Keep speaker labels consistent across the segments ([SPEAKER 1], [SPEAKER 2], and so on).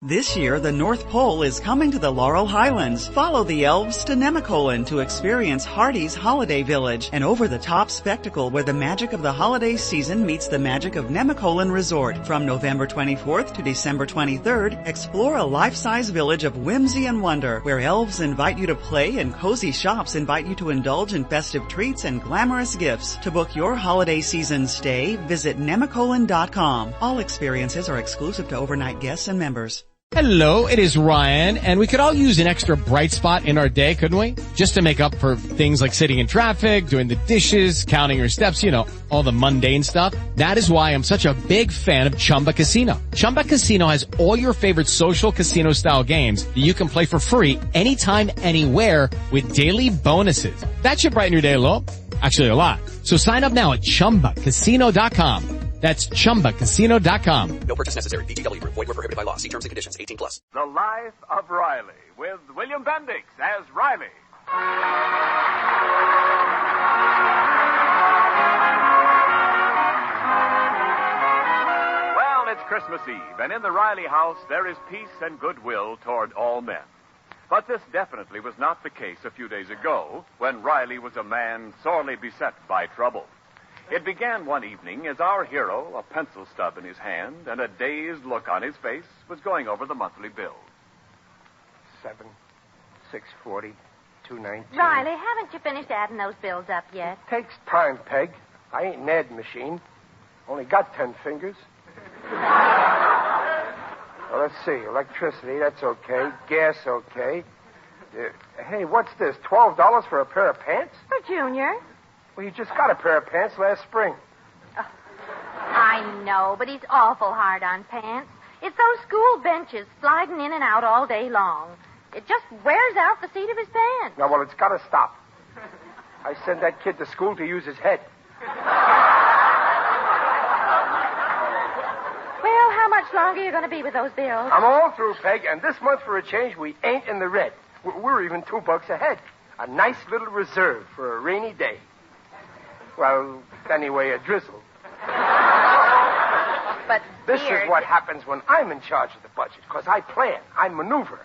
[SPEAKER 1] This year, the North Pole is coming to the Laurel Highlands. Follow the elves to Nemacolin to experience Hardy's Holiday Village, an over-the-top spectacle where the magic of the holiday season meets the magic of Nemacolin Resort. From November 24th to December 23rd, explore a life-size village of whimsy and wonder, where elves invite you to play and cozy shops invite you to indulge in festive treats and glamorous gifts. To book your holiday season stay, visit nemacolin.com. All experiences are exclusive to overnight guests and members.
[SPEAKER 2] Hello, it is Ryan, and we could all use an extra bright spot in our day, couldn't we? Just to make up for things like sitting in traffic, doing the dishes, counting your steps, you know, all the mundane stuff. That is why I'm such a big fan of Chumba Casino. Chumba Casino has all your favorite social casino-style games that you can play for free anytime, anywhere with daily bonuses. That should brighten your day a little. Actually, a lot. So sign up now at ChumbaCasino.com. That's ChumbaCasino.com.
[SPEAKER 3] No purchase necessary. VGW Group. Void where prohibited by law. See terms and conditions. 18+.
[SPEAKER 4] The Life of Riley with William Bendix as Riley. Well, it's Christmas Eve, and in the Riley house there is peace and goodwill toward all men. But this definitely was not the case a few days ago when Riley was a man sorely beset by trouble. It began one evening as our hero, a pencil stub in his hand and a dazed look on his face, was going over the monthly bill.
[SPEAKER 5] 7, 640, 219.
[SPEAKER 6] Riley, haven't you finished adding those bills up yet?
[SPEAKER 5] It takes time, Peg. I ain't an adding machine. Only got 10 fingers. Well, let's see. Electricity, that's okay. Gas, okay. Hey, what's this? $12 for a pair of pants?
[SPEAKER 6] For Junior.
[SPEAKER 5] Well, you just got a pair of pants last spring.
[SPEAKER 6] Oh, I know, but he's awful hard on pants. It's those school benches sliding in and out all day long. It just wears out the seat of his pants.
[SPEAKER 5] Now, well, it's got to stop. I send that kid to school to use his head.
[SPEAKER 6] Well, how much longer are you going to be with those bills?
[SPEAKER 5] I'm all through, Peg, and this month, for a change, we ain't in the red. We're even $2 ahead. A nice little reserve for a rainy day. Well, anyway, a drizzle.
[SPEAKER 6] But,
[SPEAKER 5] this
[SPEAKER 6] dear,
[SPEAKER 5] is what happens when I'm in charge of the budget, because I plan, I maneuver.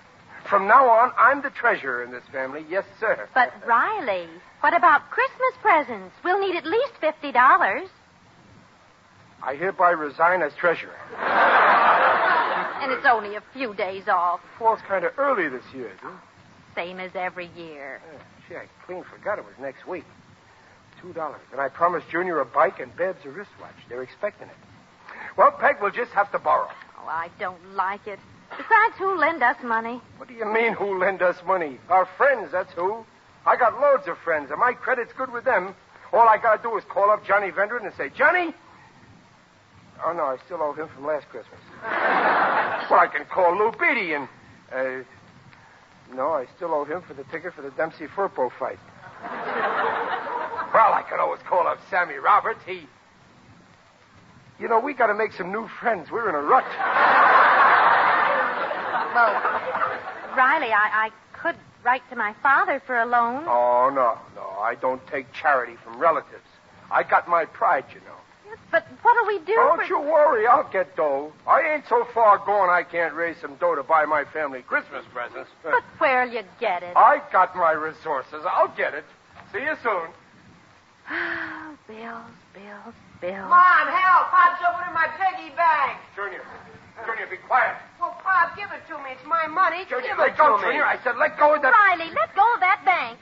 [SPEAKER 5] From now on, I'm the treasurer in this family. Yes, sir.
[SPEAKER 6] But, Riley, what about Christmas presents? We'll need at least $50.
[SPEAKER 5] I hereby resign as treasurer.
[SPEAKER 6] And it's only a few days off.
[SPEAKER 5] Falls kind of early this year, huh?
[SPEAKER 6] Same as every year.
[SPEAKER 5] Gee, I clean forgot it was next week. $2. And I promised Junior a bike and Babs a wristwatch. They're expecting it. Well, Peg, we'll just have to borrow.
[SPEAKER 6] Oh, I don't like it. Besides, who'll lend us money?
[SPEAKER 5] What do you mean, who'll lend us money? Our friends, that's who. I got loads of friends, and my credit's good with them. All I got to do is call up Johnny Vendron and say, Johnny? Oh, no, I still owe him from last Christmas. Well, I can call Lou Beatty and... No, I still owe him for the ticket for the Dempsey-Furpo fight. Well, I can always call up Sammy Roberts. You know, we got to make some new friends. We're in a rut.
[SPEAKER 6] Well, Riley, I could write to my father for a loan.
[SPEAKER 5] Oh, no. I don't take charity from relatives. I got my pride, you know.
[SPEAKER 6] Yes, but what'll we do?
[SPEAKER 5] Don't you worry. I'll get dough. I ain't so far gone I can't raise some dough to buy my family Christmas presents.
[SPEAKER 6] But where'll you get it?
[SPEAKER 5] I got my resources. I'll get it. See you soon.
[SPEAKER 6] Bills.
[SPEAKER 7] Mom, help. Pop's opening my piggy bank.
[SPEAKER 5] Junior, be quiet.
[SPEAKER 7] Well, Pop, give it to me. It's my money.
[SPEAKER 5] Junior,
[SPEAKER 7] give
[SPEAKER 5] let
[SPEAKER 7] it
[SPEAKER 5] go,
[SPEAKER 7] to me.
[SPEAKER 5] Junior. I said let go of that.
[SPEAKER 6] Riley, let go of that bank.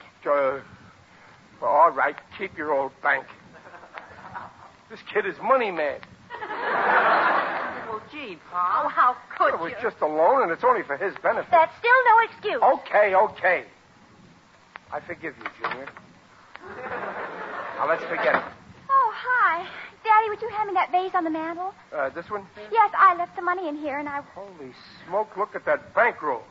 [SPEAKER 5] Well, all right. Keep your old bank. This kid is money mad.
[SPEAKER 7] Well, gee, Pop.
[SPEAKER 6] Oh, how could
[SPEAKER 5] It was
[SPEAKER 6] you?
[SPEAKER 5] just a loan, and it's only for his benefit.
[SPEAKER 6] That's still no excuse.
[SPEAKER 5] Okay. I forgive you, Junior. Now, let's forget it.
[SPEAKER 8] Oh, hi. Daddy, would you hand me that vase on the mantel?
[SPEAKER 5] This one?
[SPEAKER 8] Yes, I left the money in here, and I...
[SPEAKER 5] Holy smoke, look at that bankroll.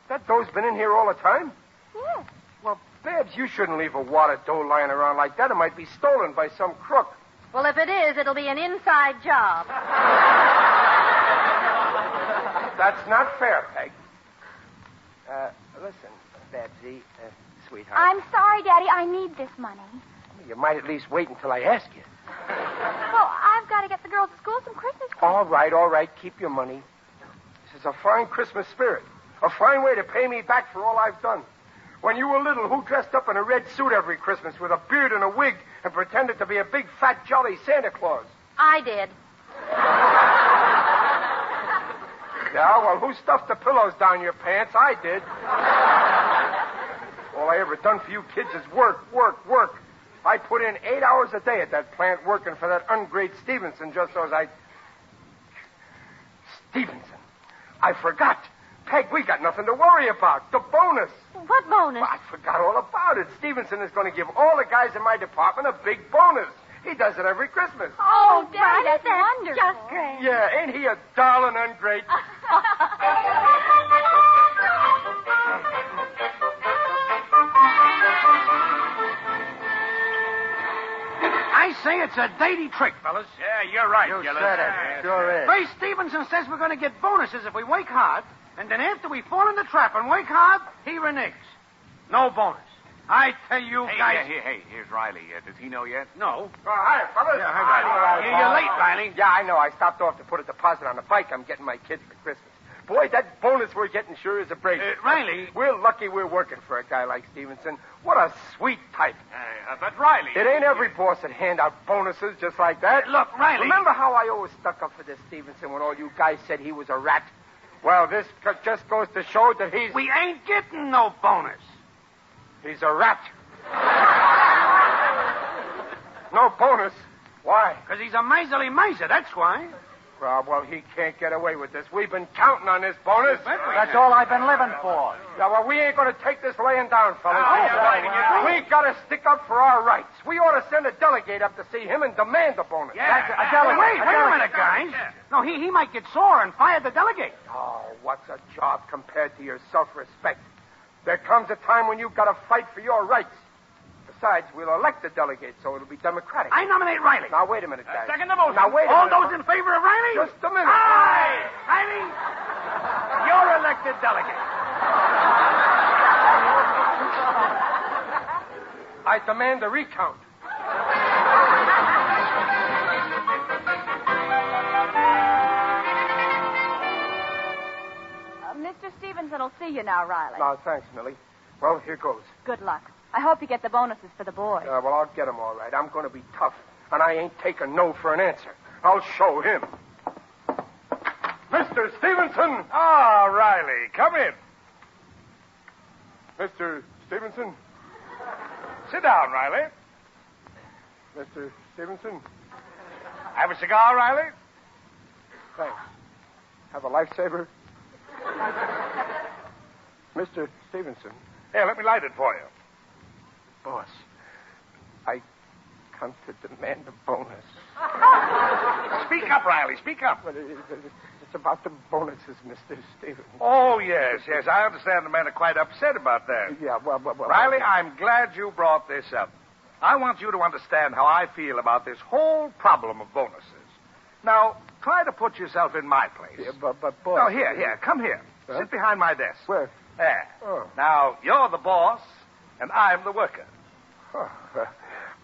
[SPEAKER 5] That dough's been in here all the time?
[SPEAKER 8] Yes.
[SPEAKER 5] Well, Babs, you shouldn't leave a wad of dough lying around like that. It might be stolen by some crook.
[SPEAKER 6] Well, if it is, it'll be an inside job.
[SPEAKER 5] That's not fair, Peg. Listen, Babsy, sweetheart.
[SPEAKER 8] I'm sorry, Daddy. I need this money.
[SPEAKER 5] You might at least wait until I ask you.
[SPEAKER 8] Well, I've got to get the girls to school some Christmas presents.
[SPEAKER 5] All right. Keep your money. This is is a fine Christmas spirit. A fine way to pay me back for all I've done. When you were little, who dressed up in a red suit every Christmas with a beard and a wig and pretended to be a big, fat, jolly Santa Claus?
[SPEAKER 6] I did.
[SPEAKER 5] Yeah, well, who stuffed the pillows down your pants? I did. All I ever done for you kids is work. I put in 8 hours a day at that plant working for that ungrate Stevenson just so as I... Stevenson. I forgot. Peg, we got nothing to worry about. The bonus.
[SPEAKER 6] What bonus?
[SPEAKER 5] Well, I forgot all about it. Stevenson is going to give all the guys in my department a big bonus. He does it every Christmas.
[SPEAKER 8] Oh, Daddy, that's
[SPEAKER 6] wonderful.
[SPEAKER 8] just great.
[SPEAKER 5] Yeah, ain't he a darling ungrate?
[SPEAKER 7] I say it's a dainty trick, fellas.
[SPEAKER 4] Yeah, you're right,
[SPEAKER 5] You
[SPEAKER 4] Gillis.
[SPEAKER 5] said it. Sure is.
[SPEAKER 7] Ray Stevenson says we're going to get bonuses if we work hard, and then after we fall in the trap and work hard, he reneges. No bonus. I tell you guys...
[SPEAKER 4] Here's Riley. Does he know yet?
[SPEAKER 7] No.
[SPEAKER 5] Oh, hi, fellas.
[SPEAKER 7] Yeah, hi, Riley. You're late, Riley.
[SPEAKER 5] Yeah, I know. I stopped off to put a deposit on a bike I'm getting my kids for Christmas. Boy, that bonus we're getting sure is a break.
[SPEAKER 7] Riley...
[SPEAKER 5] We're lucky we're working for a guy like Stevenson. What a sweet type.
[SPEAKER 4] But Riley...
[SPEAKER 5] It ain't every boss that hand out bonuses just like that.
[SPEAKER 7] Look, Riley...
[SPEAKER 5] Remember how I always stuck up for this Stevenson when all you guys said he was a rat? Well, this just goes to show that he's...
[SPEAKER 7] We ain't getting no bonus.
[SPEAKER 5] He's a rat. No bonus. Why?
[SPEAKER 7] Because he's a miserly miser, that's why.
[SPEAKER 5] Well, he can't get away with this. We've been counting on this bonus.
[SPEAKER 7] That's all I've been living for.
[SPEAKER 5] Yeah, well, we ain't going to take this laying down, fellas.
[SPEAKER 4] right.
[SPEAKER 5] We got to stick up for our rights. We ought to send a delegate up to see him and demand the bonus.
[SPEAKER 7] Yeah. Wait a minute, guys. No, he might get sore and fire the delegate.
[SPEAKER 5] Oh, what's a job compared to your self-respect? There comes a time when you've got to fight for your rights. Besides, we'll elect the delegate, so it'll be democratic.
[SPEAKER 7] I nominate Riley.
[SPEAKER 5] Now, wait a minute, guys.
[SPEAKER 4] Second the motion.
[SPEAKER 5] Now, wait a
[SPEAKER 7] All
[SPEAKER 5] minute.
[SPEAKER 7] those in favor of Riley?
[SPEAKER 5] Just a minute.
[SPEAKER 7] Aye! Riley, you're elected delegate.
[SPEAKER 5] I demand a recount.
[SPEAKER 8] Mr. Stevenson will see you now, Riley.
[SPEAKER 5] No, thanks, Millie. Well, here goes.
[SPEAKER 8] Good luck. I hope you get the bonuses for the boys.
[SPEAKER 5] Well, I'll get him all right. I'm going to be tough, and I ain't taking no for an answer. I'll show him. Mr. Stevenson!
[SPEAKER 9] Ah, Riley, come in.
[SPEAKER 5] Mr. Stevenson?
[SPEAKER 9] Sit down, Riley.
[SPEAKER 5] Mr. Stevenson?
[SPEAKER 9] Have a cigar, Riley?
[SPEAKER 5] Thanks. Have a lifesaver? Mr. Stevenson.
[SPEAKER 9] Here, let me light it for you.
[SPEAKER 5] Boss, I come to demand a bonus.
[SPEAKER 9] Speak up, Riley, speak up.
[SPEAKER 5] But it's about the bonuses, Mr. Stevenson.
[SPEAKER 9] Oh, yes. I understand the men are quite upset about that.
[SPEAKER 5] Yeah, well...
[SPEAKER 9] Riley, I'm glad you brought this up. I want you to understand how I feel about this whole problem of bonuses. Now, try to put yourself in my place.
[SPEAKER 5] Yeah, but boss...
[SPEAKER 9] No, here, come here.
[SPEAKER 5] Huh?
[SPEAKER 9] Sit behind my desk.
[SPEAKER 5] Where?
[SPEAKER 9] There.
[SPEAKER 5] Oh.
[SPEAKER 9] Now, you're the boss, and I'm the worker.
[SPEAKER 5] Oh,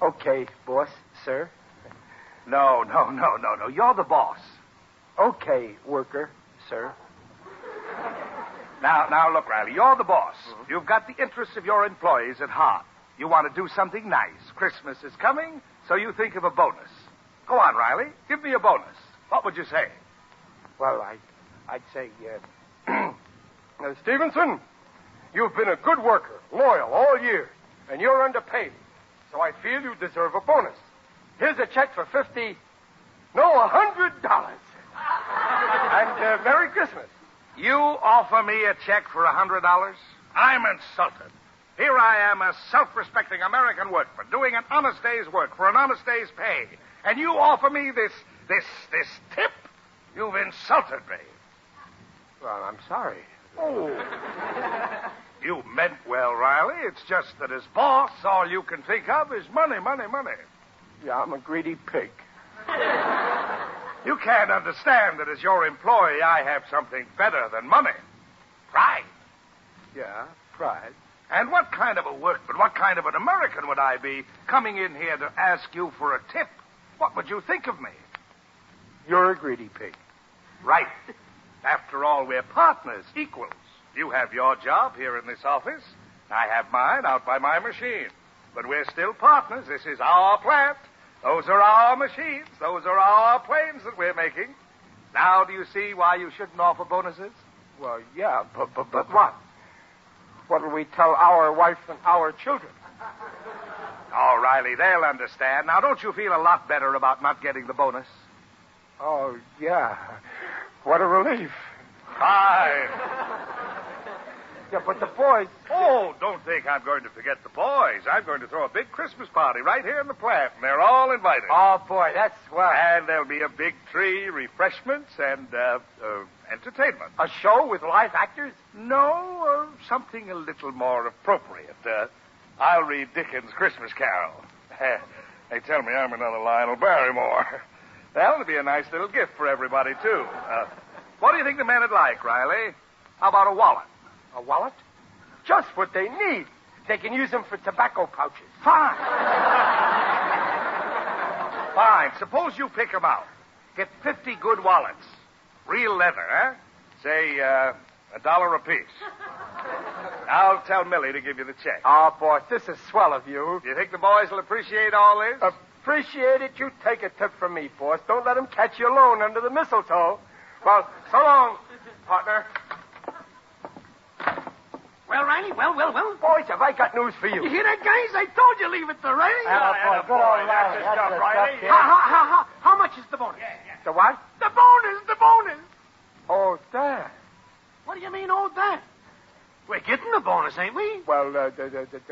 [SPEAKER 5] okay, boss, sir.
[SPEAKER 9] No. You're the boss.
[SPEAKER 5] Okay, worker, sir.
[SPEAKER 9] Now, look, Riley, you're the boss. You've got the interests of your employees at heart. You want to do something nice. Christmas is coming, so you think of a bonus. Go on, Riley. Give me a bonus. What would you say?
[SPEAKER 5] Well, I'd say, Stevenson, you've been a good worker, loyal all year, and you're underpaid. So I feel you deserve a bonus. Here's a check for $100. And Merry Christmas.
[SPEAKER 9] You offer me a check for $100? I'm insulted. Here I am, a self-respecting American workman, doing an honest day's work for an honest day's pay. And you offer me this tip? You've insulted me.
[SPEAKER 5] Well, I'm sorry.
[SPEAKER 9] Oh. You meant well, Riley. It's just that as boss, all you can think of is money.
[SPEAKER 5] Yeah, I'm a greedy pig.
[SPEAKER 9] You can't understand that as your employee, I have something better than money. Pride.
[SPEAKER 5] Yeah, pride.
[SPEAKER 9] And what kind of a workman, what kind of an American would I be coming in here to ask you for a tip? What would you think of me?
[SPEAKER 5] You're a greedy pig.
[SPEAKER 9] Right. After all, we're partners, equals. You have your job here in this office. I have mine out by my machine. But we're still partners. This is our plant. Those are our machines. Those are our planes that we're making. Now, do you see why you shouldn't offer bonuses?
[SPEAKER 5] Well, yeah, but what? What'll we tell our wife and our children?
[SPEAKER 9] Oh, Riley, they'll understand. Now, don't you feel a lot better about not getting the bonus?
[SPEAKER 5] Oh, yeah. What a relief.
[SPEAKER 9] Fine.
[SPEAKER 5] Yeah, but the boys...
[SPEAKER 9] Oh, don't think I'm going to forget the boys. I'm going to throw a big Christmas party right here in the plant, and they're all invited.
[SPEAKER 5] Oh, boy, that's swell.
[SPEAKER 9] And there'll be a big tree, refreshments, and entertainment.
[SPEAKER 5] A show with live actors?
[SPEAKER 9] No, something a little more appropriate. I'll read Dickens' Christmas Carol. They tell me I'm another Lionel Barrymore. That'll be a nice little gift for everybody, too. What do you think the men would like, Riley? How about a wallet?
[SPEAKER 5] A wallet? Just what they need. They can use them for tobacco pouches.
[SPEAKER 9] Fine. Fine. Suppose you pick them out. Get 50 good wallets. Real leather, huh? Say, $1 apiece. I'll tell Millie to give you the check.
[SPEAKER 5] Oh, boss, this is swell of you.
[SPEAKER 9] Do you think the boys will appreciate all this?
[SPEAKER 5] Appreciate it? You take a tip from me, boss. Don't let them catch you alone under the mistletoe. Well, so long, partner.
[SPEAKER 7] Well, Riley, well.
[SPEAKER 5] Boys, have I got news for you.
[SPEAKER 7] You hear that, guys? I told you leave it to Riley.
[SPEAKER 5] Good old Riley. That's the
[SPEAKER 9] Riley.
[SPEAKER 5] stuff, yeah.
[SPEAKER 7] How much is the bonus?
[SPEAKER 5] The what?
[SPEAKER 7] The bonus.
[SPEAKER 5] Oh, that.
[SPEAKER 7] What do you mean, oh, that? We're getting a bonus, ain't we?
[SPEAKER 5] Well, the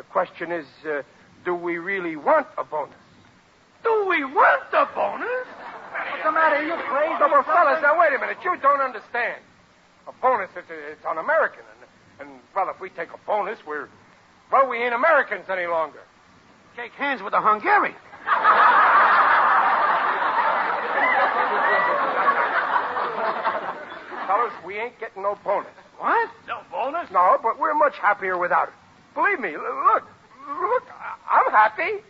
[SPEAKER 5] question is, do we really want a bonus?
[SPEAKER 7] Do we want a bonus?
[SPEAKER 5] What's the matter? Are you crazy? No, well, fellas, now, wait a minute. You don't understand. A bonus, it's un-American. And, well, if we take a bonus, we ain't Americans any longer.
[SPEAKER 7] Shake hands with a Hungarian.
[SPEAKER 5] Fellas, we ain't getting no bonus.
[SPEAKER 7] What?
[SPEAKER 9] No bonus?
[SPEAKER 5] No, but we're much happier without it. Believe me, look, I'm happy.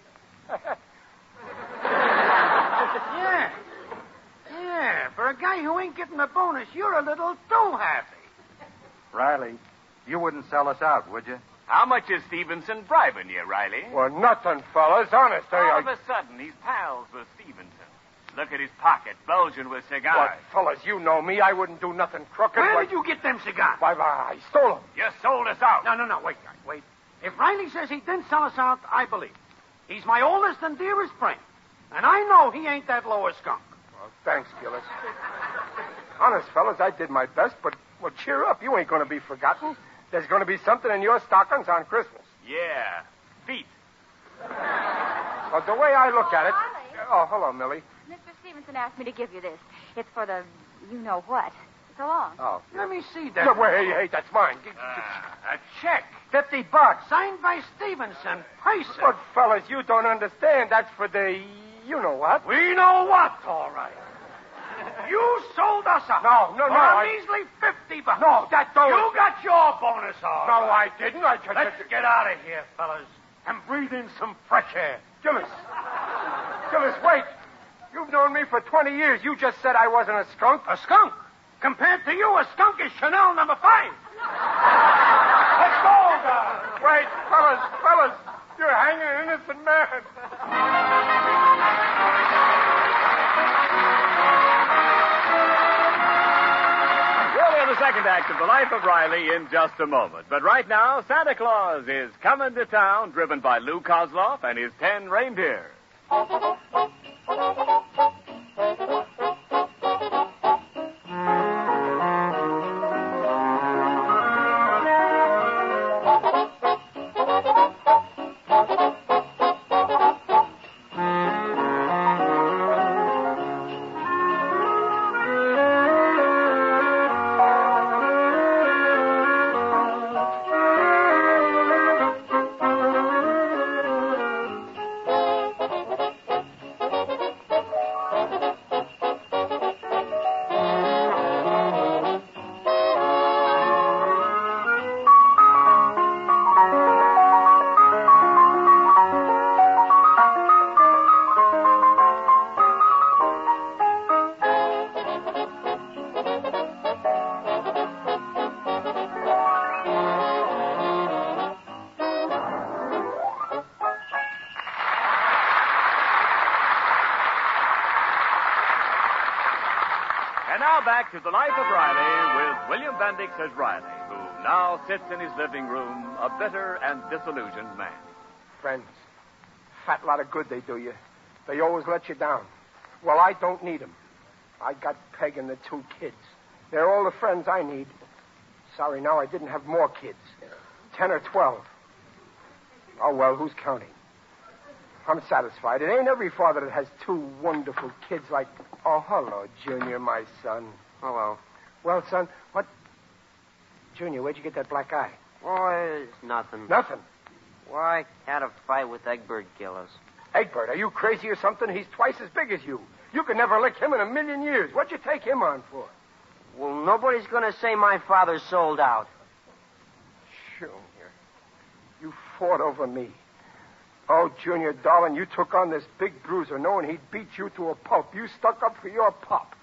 [SPEAKER 7] Yeah, for a guy who ain't getting a bonus, you're a little too happy.
[SPEAKER 10] Riley, you wouldn't sell us out, would you?
[SPEAKER 4] How much is Stevenson bribing you, Riley?
[SPEAKER 5] Well, nothing, fellas. Honest,
[SPEAKER 4] All of a sudden, he's pals with Stevenson. Look at his pocket, bulging with cigars.
[SPEAKER 5] What, fellas, you know me. I wouldn't do nothing crooked.
[SPEAKER 7] Where did you get them cigars?
[SPEAKER 5] Why, I stole them.
[SPEAKER 4] You sold us out.
[SPEAKER 7] No. Wait, guys, wait. If Riley says he didn't sell us out, I believe. He's my oldest and dearest friend. And I know he ain't that low a skunk.
[SPEAKER 5] Well, thanks, Gillis. Honest, fellas, I did my best, but, well, cheer up. You ain't going to be forgotten. There's going to be something in your stockings on Christmas.
[SPEAKER 4] Yeah, feet.
[SPEAKER 5] Well, the way I look at it... Oh, hello, Millie.
[SPEAKER 8] Mr. Stevenson asked me to give you this. It's for the you-know-what. So long.
[SPEAKER 5] Oh.
[SPEAKER 7] Let me see that.
[SPEAKER 5] No, wait, hey, that's mine.
[SPEAKER 7] A check.
[SPEAKER 5] $50.
[SPEAKER 7] Signed by Stevenson. Person.
[SPEAKER 5] But, fellas, you don't understand. That's for the you-know-what.
[SPEAKER 7] We know what, all right. You sold us out.
[SPEAKER 5] No.
[SPEAKER 7] For a measly $50.
[SPEAKER 5] No, that don't...
[SPEAKER 7] You got your bonus, all
[SPEAKER 5] No,
[SPEAKER 7] right.
[SPEAKER 5] I didn't.
[SPEAKER 7] Let's get out of here, fellas, and breathe in some fresh air.
[SPEAKER 5] Gillis, wait. You've known me for 20 years. You just said I wasn't a skunk.
[SPEAKER 7] A skunk? Compared to you, a skunk is Chanel number 5.
[SPEAKER 5] Let's go, guys. Wait, fellas. You're hanging an innocent man.
[SPEAKER 4] We'll hear the second act of The Life of Riley in just a moment. But right now, Santa Claus is coming to town, driven by Lou Kozloff and his 10 reindeer. back to the life of Riley with William Bendix as Riley, who now sits in his living room, a bitter and disillusioned man.
[SPEAKER 5] Friends. Fat lot of good they do you. They always let you down. Well, I don't need them. I got Peg and the 2 kids. They're all the friends I need. Sorry now I didn't have more kids. 10 or 12. Oh, well, who's counting? I'm satisfied. It ain't every father that has 2 wonderful kids like... Oh, hello, Junior, my son.
[SPEAKER 11] Hello.
[SPEAKER 5] Well, son, what... Junior, where'd you get that black eye?
[SPEAKER 11] Oh, it's nothing.
[SPEAKER 5] Nothing?
[SPEAKER 11] Why, had a fight with Egbert Gillis.
[SPEAKER 5] Egbert, are you crazy or something? He's twice as big as you. You could never lick him in a million years. What'd you take him on for?
[SPEAKER 11] Well, nobody's going to say my father sold out.
[SPEAKER 5] Junior, you fought over me. Oh, Junior, darling, you took on this big bruiser knowing he'd beat you to a pulp. You stuck up for your pop.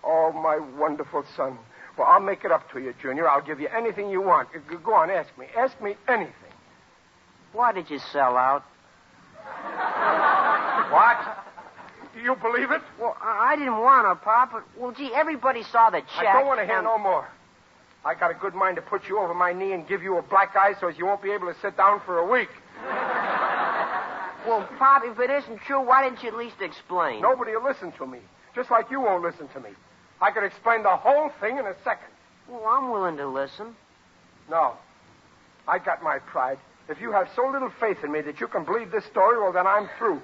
[SPEAKER 5] Oh, my wonderful son. Well, I'll make it up to you, Junior. I'll give you anything you want. Go on, ask me. Ask me anything.
[SPEAKER 11] Why did you sell out?
[SPEAKER 5] What? Do you believe it?
[SPEAKER 11] Well, I didn't want to, Pop, but, well, gee, everybody saw the check.
[SPEAKER 5] I don't want to hear no more. I got a good mind to put you over my knee and give you a black eye so as you won't be able to sit down for a week.
[SPEAKER 11] Well, Pop, if it isn't true, why didn't you at least explain?
[SPEAKER 5] Nobody will listen to me, just like you won't listen to me. I could explain the whole thing in a second.
[SPEAKER 11] Well, I'm willing to listen.
[SPEAKER 5] No. I got my pride. If you have so little faith in me that you can believe this story, well, then I'm through.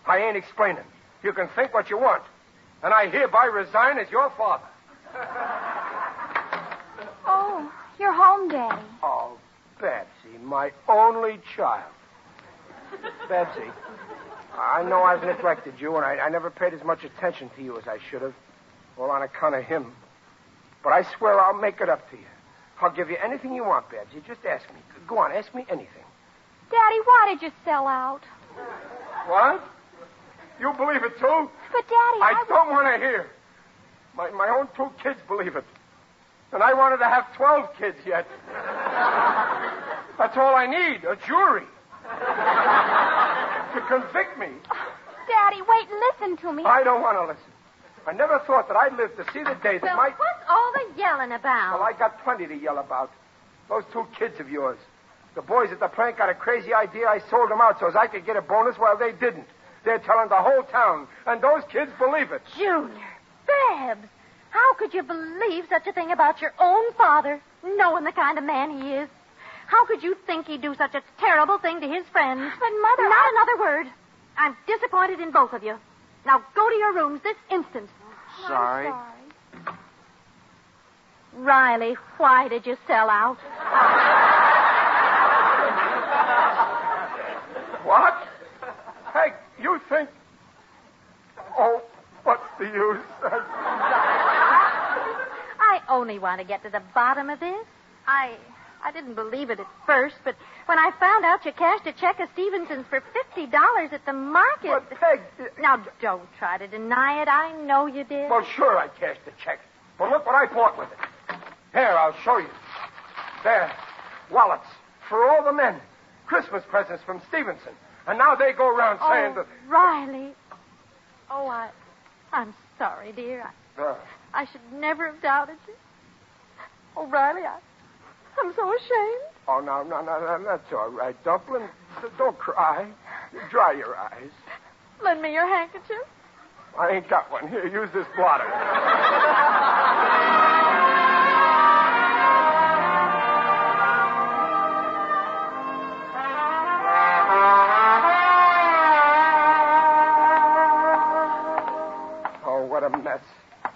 [SPEAKER 5] I ain't explaining. You can think what you want. And I hereby resign as your father.
[SPEAKER 8] Oh, you're home, Daddy.
[SPEAKER 5] Oh, Betsy, my only child. Betsy, I know I've neglected you, and I never paid as much attention to you as I should have. All on account of him. But I swear I'll make it up to you. I'll give you anything you want, Betsy. Just ask me. Go on, ask me anything.
[SPEAKER 8] Daddy, why did you sell out?
[SPEAKER 5] What? You believe it, too?
[SPEAKER 8] But, Daddy,
[SPEAKER 5] I don't want to hear. My own 2 kids believe it. And I wanted to have 12 kids yet. That's all I need, a jury. To convict me.
[SPEAKER 8] Daddy, wait, listen to me.
[SPEAKER 5] I don't want to listen. I never thought that I'd live to see the day that
[SPEAKER 6] Well,
[SPEAKER 5] my...
[SPEAKER 6] what's all the yelling about?
[SPEAKER 5] Well, I got plenty to yell about. Those 2 kids of yours. The boys at the plant got a crazy idea. I sold them out so as I could get a bonus while they didn't. They're telling the whole town, and those kids believe it.
[SPEAKER 6] Junior, Babs, how could you believe such a thing about your own father, knowing the kind of man he is? How could you think he'd do such a terrible thing to his friends?
[SPEAKER 8] But, Mother...
[SPEAKER 6] Not another word. I'm disappointed in both of you. Now go to your rooms this instant.
[SPEAKER 11] Sorry.
[SPEAKER 8] I'm sorry.
[SPEAKER 6] Riley, why did you sell out?
[SPEAKER 5] What? Hey, you think... Oh, what's the use?
[SPEAKER 6] I only want to get to the bottom of this. I didn't believe it at first, but when I found out you cashed a check of Stevenson's for $50 at the market...
[SPEAKER 5] But, Peg...
[SPEAKER 6] Now, don't try to deny it. I know you did.
[SPEAKER 5] Well, sure, I cashed the check. But look what I bought with it. Here, I'll show you. There. Wallets. For all the men. Christmas presents from Stevenson. And now they go around saying that...
[SPEAKER 6] Riley. Oh, I'm sorry, dear. I should never have doubted you. Oh, Riley, I'm so ashamed.
[SPEAKER 5] Oh, no, that's all right, Dumpling. Don't cry. Dry your eyes.
[SPEAKER 6] Lend me your handkerchief.
[SPEAKER 5] I ain't got one. Here, use this blotter. Oh, what a mess.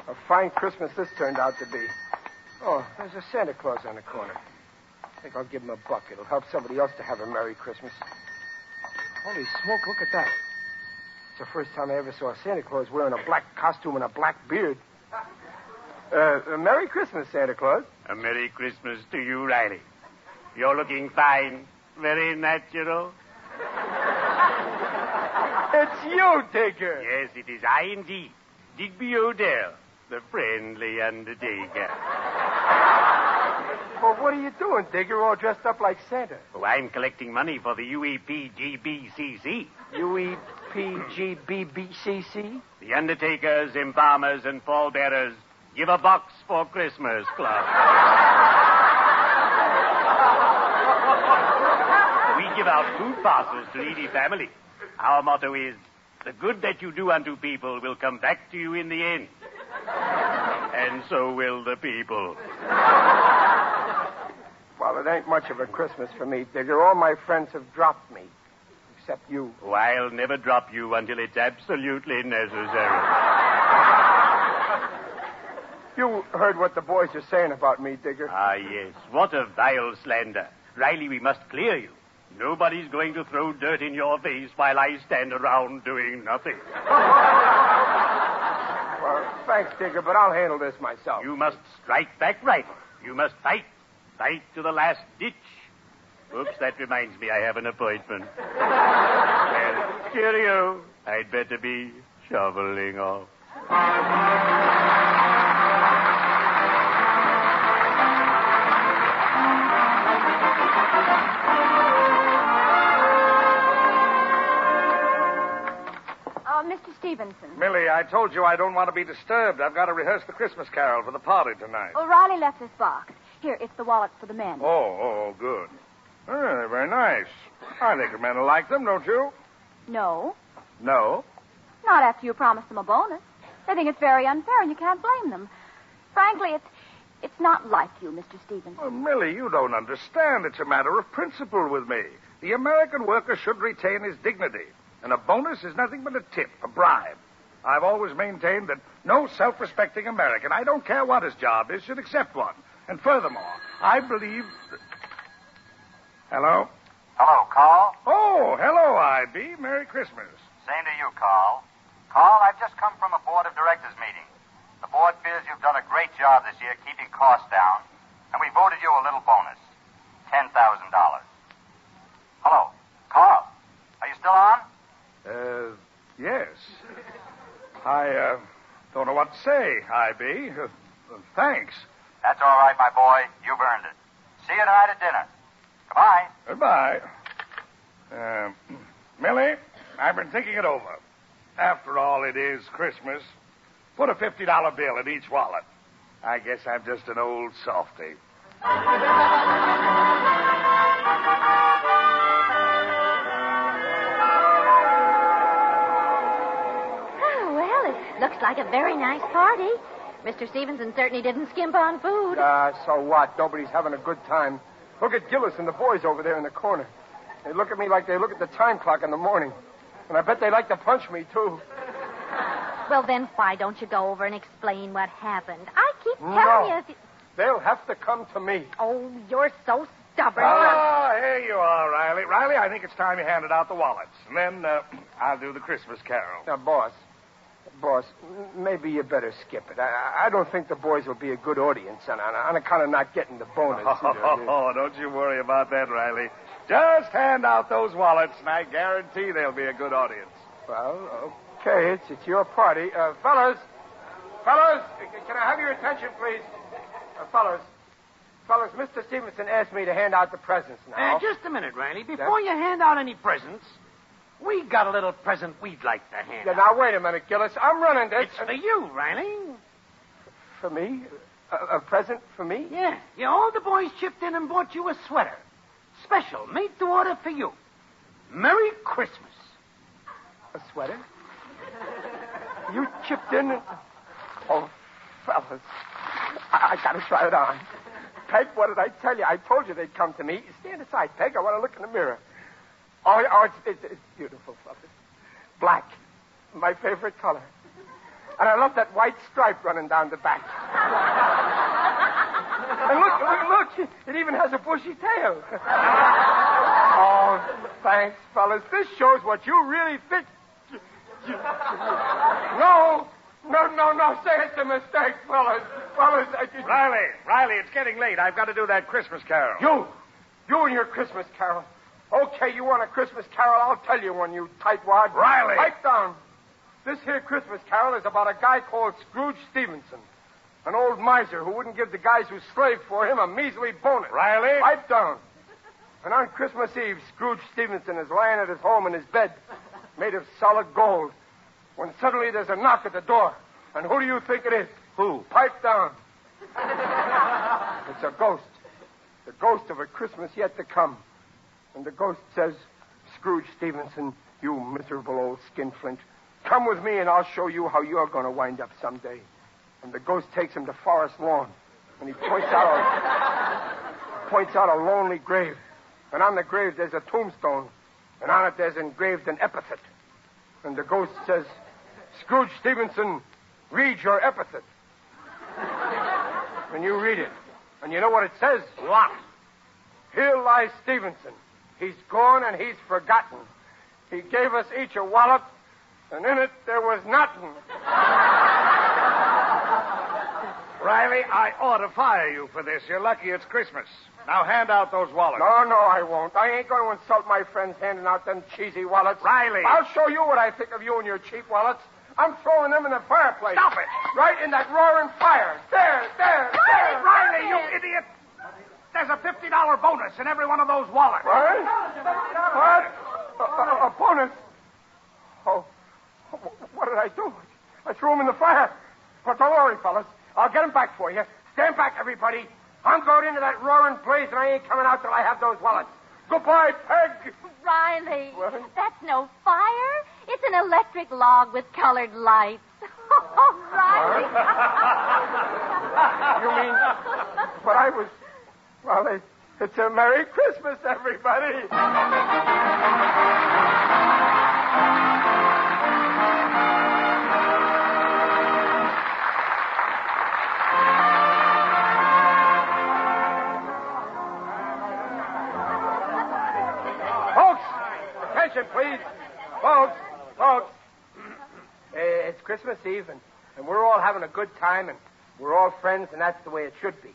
[SPEAKER 5] A fine Christmas this turned out to be. Oh, there's a Santa Claus on the corner. I think I'll give him a buck. It'll help somebody else to have a Merry Christmas. Holy smoke, look at that. It's the first time I ever saw Santa Claus wearing a black costume and a black beard. Merry Christmas, Santa Claus.
[SPEAKER 12] A Merry Christmas to you, Riley. You're looking fine. Very natural.
[SPEAKER 5] It's you, Digger.
[SPEAKER 12] Yes, it is I indeed. Digby Odell, the friendly undertaker.
[SPEAKER 5] Well, what are you doing, Digger, all dressed up like Santa?
[SPEAKER 12] Oh, I'm collecting money for the UEPGBCC.
[SPEAKER 5] UEPGBBCC?
[SPEAKER 12] The undertakers, embalmers, and pallbearers Give a box for Christmas, Club. We give out food parcels to needy families. Our motto is, the good that you do unto people will come back to you in the end. And so will the people.
[SPEAKER 5] Well, it ain't much of a Christmas for me, Digger. All my friends have dropped me. Except you.
[SPEAKER 12] Oh, I'll never drop you until it's absolutely necessary.
[SPEAKER 5] You heard what the boys are saying about me, Digger.
[SPEAKER 12] Ah, yes. What a vile slander. Riley, we must clear you. Nobody's going to throw dirt in your face while I stand around doing nothing.
[SPEAKER 5] Well, thanks, Digger, but I'll handle this myself.
[SPEAKER 12] You must strike back right. You must fight. Fight to the last ditch. Oops, that reminds me I have an appointment. Well, cheerio. I'd better be shoveling off.
[SPEAKER 8] Mr. Stevenson.
[SPEAKER 9] Millie, I told you I don't want to be disturbed. I've got to rehearse the Christmas carol for the party tonight.
[SPEAKER 8] Oh, Riley left this box. Here, it's the wallets for the men.
[SPEAKER 9] Oh, good. They're very nice. I think the men will like them, don't you?
[SPEAKER 8] No.
[SPEAKER 9] No?
[SPEAKER 8] Not after you promised them a bonus. They think it's very unfair, and you can't blame them. Frankly, it's not like you, Mr. Stevenson.
[SPEAKER 9] Well, Millie, you don't understand. It's a matter of principle with me. The American worker should retain his dignity. And a bonus is nothing but a tip, a bribe. I've always maintained that no self-respecting American, I don't care what his job is, should accept one. And furthermore, I believe... Hello?
[SPEAKER 10] Hello, Carl.
[SPEAKER 9] Oh, hello, I.B. Merry Christmas.
[SPEAKER 10] Same to you, Carl. Carl, I've just come from a board of directors meeting. The board feels you've done a great job this year keeping costs down, and we voted you a little bonus, $10,000. Hello, Carl. Are you still on?
[SPEAKER 9] Yes. I, don't know what to say, I.B. Thanks.
[SPEAKER 10] That's all right, my boy. You've earned it. See you tonight at dinner. Goodbye.
[SPEAKER 9] Goodbye. Millie, I've been thinking it over. After all, it is Christmas. Put a $50 bill in each wallet. I guess I'm just an old softy.
[SPEAKER 6] Looks like a very nice party. Mr. Stevenson certainly didn't skimp on food.
[SPEAKER 5] So what? Nobody's having a good time. Look at Gillis and the boys over there in the corner. They look at me like they look at the time clock in the morning. And I bet they like to punch me, too.
[SPEAKER 6] Well, then why don't you go over and explain what happened? I keep telling you...
[SPEAKER 5] They'll have to come to me.
[SPEAKER 6] Oh, you're so stubborn.
[SPEAKER 9] Oh, here you are, Riley. Riley, I think it's time you handed out the wallets. And then I'll do the Christmas carol.
[SPEAKER 5] Now, Boss, maybe you better skip it. I don't think the boys will be a good audience on account of not getting the bonus.
[SPEAKER 9] Oh, don't you worry about that, Riley. Just hand out those wallets, and I guarantee they'll be a good audience.
[SPEAKER 5] Well, okay, it's your party. Fellas, can I have your attention, please? Fellas, Mr. Stevenson asked me to hand out the presents now.
[SPEAKER 7] Just a minute, Riley. Before you hand out any presents... We got a little present we'd like to hand out.
[SPEAKER 5] Now, wait a minute, Gillis. I'm running this.
[SPEAKER 7] It's for you, Riley.
[SPEAKER 5] For me? A present for me?
[SPEAKER 7] Yeah. All the boys chipped in and bought you a sweater. Special, made to order for you. Merry Christmas.
[SPEAKER 5] A sweater? You chipped in? Oh, fellas. I got to try it on. Peg, what did I tell you? I told you they'd come to me. Stand aside, Peg. I want to look in the mirror. Oh, it's beautiful, fellas. Black. My favorite color. And I love that white stripe running down the back. And look. It even has a bushy tail. Oh, thanks, fellas. This shows what you really think. No. Say it's a mistake, fellas.
[SPEAKER 9] Riley, it's getting late. I've got to do that Christmas carol.
[SPEAKER 5] You and your Christmas carol. Okay, you want a Christmas carol? I'll tell you one, you tightwad.
[SPEAKER 9] Riley!
[SPEAKER 5] Pipe down. This here Christmas carol is about a guy called Scrooge Stevenson. An old miser who wouldn't give the guys who slaved for him a measly bonus.
[SPEAKER 9] Riley?
[SPEAKER 5] Pipe down. And on Christmas Eve, Scrooge Stevenson is lying at his home in his bed, made of solid gold, when suddenly there's a knock at the door. And who do you think it is?
[SPEAKER 12] Who?
[SPEAKER 5] Pipe down. It's a ghost. The ghost of a Christmas yet to come. And the ghost says, Scrooge Stevenson, you miserable old skinflint, come with me and I'll show you how you're going to wind up someday. And the ghost takes him to Forest Lawn. And he points out a lonely grave. And on the grave there's a tombstone. And on it there's engraved an epithet. And the ghost says, Scrooge Stevenson, read your epithet. And you read it. And you know what it says?
[SPEAKER 12] What?
[SPEAKER 5] Here lies Stevenson. He's gone and he's forgotten. He gave us each a wallet, and in it there was nothing.
[SPEAKER 9] Riley, I ought to fire you for this. You're lucky it's Christmas. Now hand out those wallets.
[SPEAKER 5] No, I won't. I ain't going to insult my friends handing out them cheesy wallets.
[SPEAKER 9] Riley!
[SPEAKER 5] I'll show you what I think of you and your cheap wallets. I'm throwing them in the fireplace.
[SPEAKER 9] Stop it!
[SPEAKER 5] Right in that roaring fire. There.
[SPEAKER 9] Riley, you idiot! There's a $50 bonus in every one of those wallets.
[SPEAKER 5] What? A bonus? Oh, what did I do? I threw them in the fire. But don't worry, fellas. I'll get them back for you. Stand back, everybody. I'm going into that roaring blaze, and I ain't coming out till I have those wallets. Goodbye, Peg.
[SPEAKER 6] Riley,
[SPEAKER 5] What?
[SPEAKER 6] that's no fire. It's an electric log with colored lights. Oh, Riley.
[SPEAKER 5] You mean... But I was... Well, it's a Merry Christmas, everybody. Folks, attention, please. Folks. It's Christmas Eve, and we're all having a good time, and we're all friends, and that's the way it should be.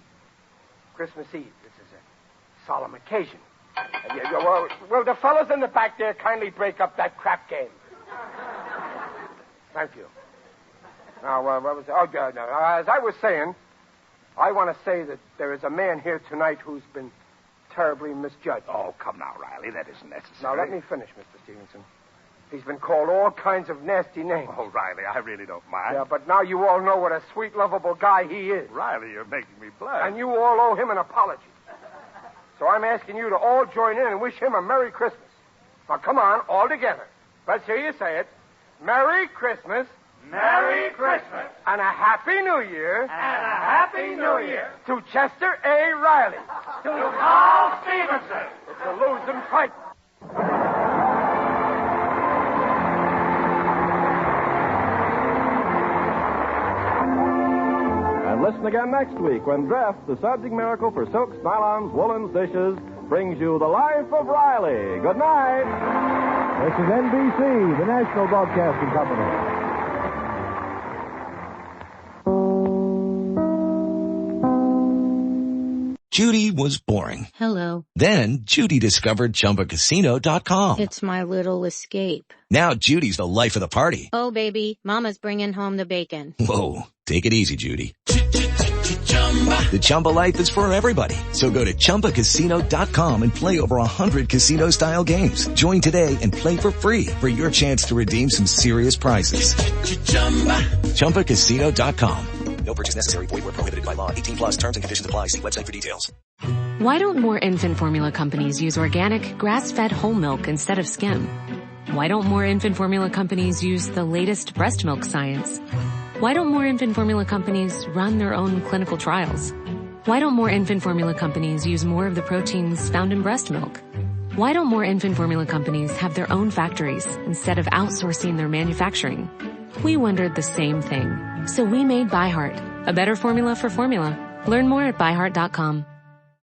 [SPEAKER 5] Christmas Eve. This is a solemn occasion. Will the fellas in the back there kindly break up that crap game? Thank you. Now, what was... Oh, no. As I was saying, I want to say that there is a man here tonight who's been terribly misjudged.
[SPEAKER 9] Oh, come now, Riley. That isn't necessary.
[SPEAKER 5] Now, let me finish, Mr. Stevenson. He's been called all kinds of nasty names.
[SPEAKER 9] Oh, Riley, I really don't mind.
[SPEAKER 5] Yeah, but now you all know what a sweet, lovable guy he is.
[SPEAKER 9] Riley, you're making me blush.
[SPEAKER 5] And you all owe him an apology. So I'm asking you to all join in and wish him a Merry Christmas. Now, come on, all together. Let's hear you say it. Merry Christmas.
[SPEAKER 9] Merry Christmas.
[SPEAKER 5] And a Happy New Year.
[SPEAKER 9] And a Happy New Year.
[SPEAKER 5] To Chester A. Riley.
[SPEAKER 9] To Carl Stevenson.
[SPEAKER 5] It's a losing fight.
[SPEAKER 13] Listen again next week when Dreft, the subject miracle for silks, nylons, woolens, dishes, brings you The Life of Riley. Good night.
[SPEAKER 14] This is NBC, the National Broadcasting Company.
[SPEAKER 15] Judy was boring.
[SPEAKER 16] Hello.
[SPEAKER 15] Then Judy discovered ChumbaCasino.com.
[SPEAKER 16] It's my little escape.
[SPEAKER 15] Now Judy's the life of the party.
[SPEAKER 16] Oh, baby, mama's bringing home the bacon.
[SPEAKER 15] Whoa, take it easy, Judy. The Chumba life is for everybody. So go to ChumbaCasino.com and play over 100 casino-style games. Join today and play for free for your chance to redeem some serious prizes. ChumbaCasino.com.
[SPEAKER 3] No purchase necessary. Void where prohibited by law. 18 plus terms and conditions apply. See website for details.
[SPEAKER 17] Why don't more infant formula companies use organic, grass-fed whole milk instead of skim? Why don't more infant formula companies use the latest breast milk science? Why don't more infant formula companies run their own clinical trials? Why don't more infant formula companies use more of the proteins found in breast milk? Why don't more infant formula companies have their own factories instead of outsourcing their manufacturing? We wondered the same thing. So we made ByHeart, a better formula for formula. Learn more at byheart.com.